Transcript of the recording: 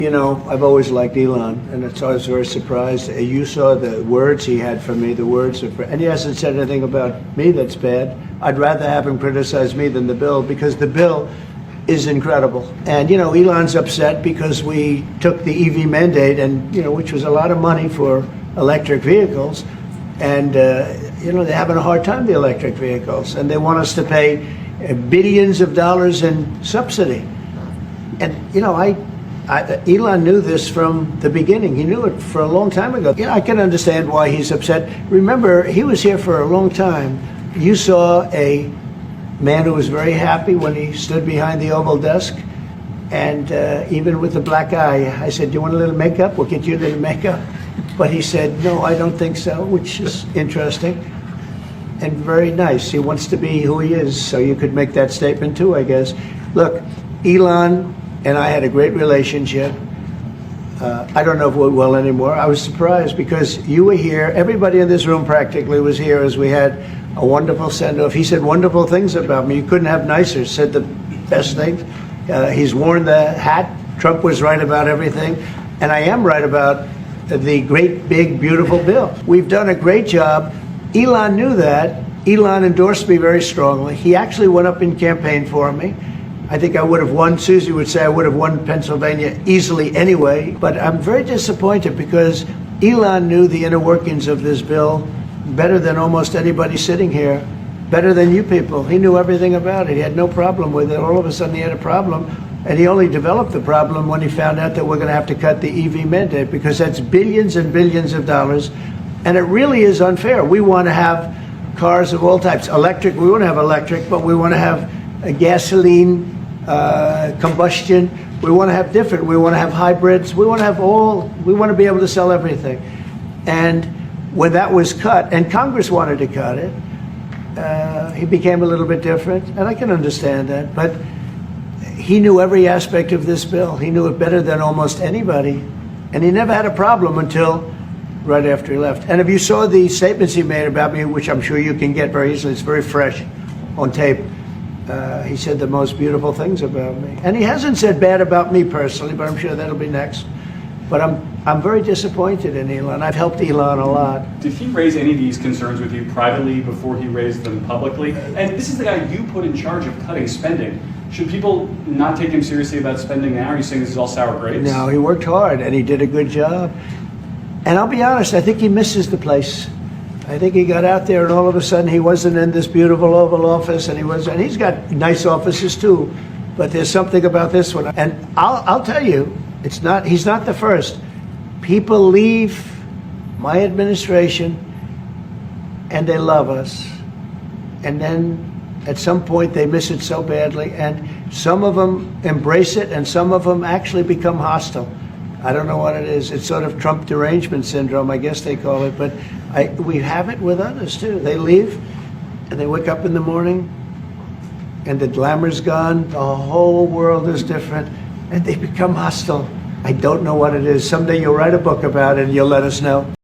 You know, I've always liked Elon, and it's always very surprised. You saw the words he had for me, the words of, and he hasn't said anything about me that's bad. I'd rather have him criticize me than the bill, because the bill is incredible. And, you know, Elon's upset because we took the EV mandate, and, you know, which was a lot of money for electric vehicles. And, you know, they're having a hard time, the electric vehicles, and they want us to pay billions of dollars in subsidy. And, you know, Elon knew this from the beginning. He knew it for a long time ago. Yeah, I can understand why he's upset. Remember, he was here for a long time. You saw a man who was very happy when he stood behind the Oval desk, and even with the black eye, I said, "Do you want a little makeup? We'll get you a little makeup." But he said, "No, I don't think so," which is interesting and very nice. He wants to be who he is, so you could make that statement too, I guess. Look, Elon and I had a great relationship. I don't know if we're well anymore. I was surprised because you were here. Everybody in this room practically was here as we had a wonderful send-off. He said wonderful things about me. You couldn't have nicer. Said the best things. He's worn the hat. Trump was right about everything. And I am right about the great, big, beautiful bill. We've done a great job. Elon knew that. Elon endorsed me very strongly. He actually went up and campaigned for me. I think I would have won. Susie would say I would have won Pennsylvania easily anyway. But I'm very disappointed because Elon knew the inner workings of this bill better than almost anybody sitting here, better than you people. He knew everything about it. He had no problem with it. All of a sudden he had a problem. And he only developed the problem when he found out that we're going to have to cut the EV mandate, because that's billions and billions of dollars. And it really is unfair. We want to have cars of all types. Electric, we want to have electric, but we want to have a gasoline, combustion. We want to have different. We want to have hybrids. We want to have all. We want to be able to sell everything. And when that was cut, and Congress wanted to cut it, he became a little bit different, and I can understand that. But he knew every aspect of this bill. He knew it better than almost anybody, and he never had a problem until right after he left. And if you saw the statements he made about me, which I'm sure you can get very easily, it's very fresh on tape. He said the most beautiful things about me. And he hasn't said bad about me personally, but I'm sure that'll be next. But I'm very disappointed in Elon. I've helped Elon a lot. Did he raise any of these concerns with you privately before he raised them publicly? And this is the guy you put in charge of cutting spending. Should people not take him seriously about spending now? Are you saying this is all sour grapes? No, he worked hard and he did a good job. And I'll be honest, I think he misses the place. I think he got out there and all of a sudden he wasn't in this beautiful Oval Office, and he's got nice offices too, but there's something about this one. And I'll tell you, he's not the first. People leave my administration and they love us. And then at some point they miss it so badly, and some of them embrace it and some of them actually become hostile. I don't know what it is. It's sort of Trump derangement syndrome, I guess they call it. But we have it with others, too. They leave, and they wake up in the morning, and the glamour's gone. The whole world is different, and they become hostile. I don't know what it is. Someday you'll write a book about it, and you'll let us know.